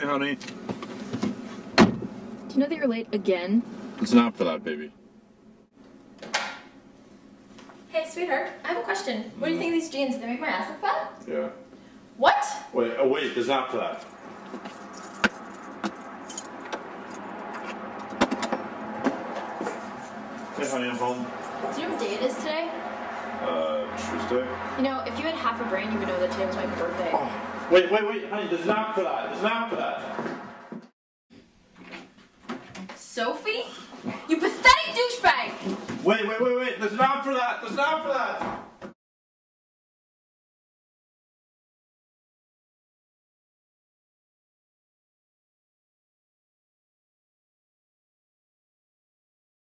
honey. Do you know that you're late again? It's not for that, baby. Hey, sweetheart, I have a question. What do you think of these jeans? Do they make my ass look fat? Yeah. What? Wait, it's not for that. Hey, honey, I'm home. Do you know what day it is today? Tuesday. You know, if you had half a brain, you would know that today was my birthday. Oh, wait, honey, there's not for that. There's not for that. Sophie? You pathetic douchebag! Wait, there's not for that. There's not for that.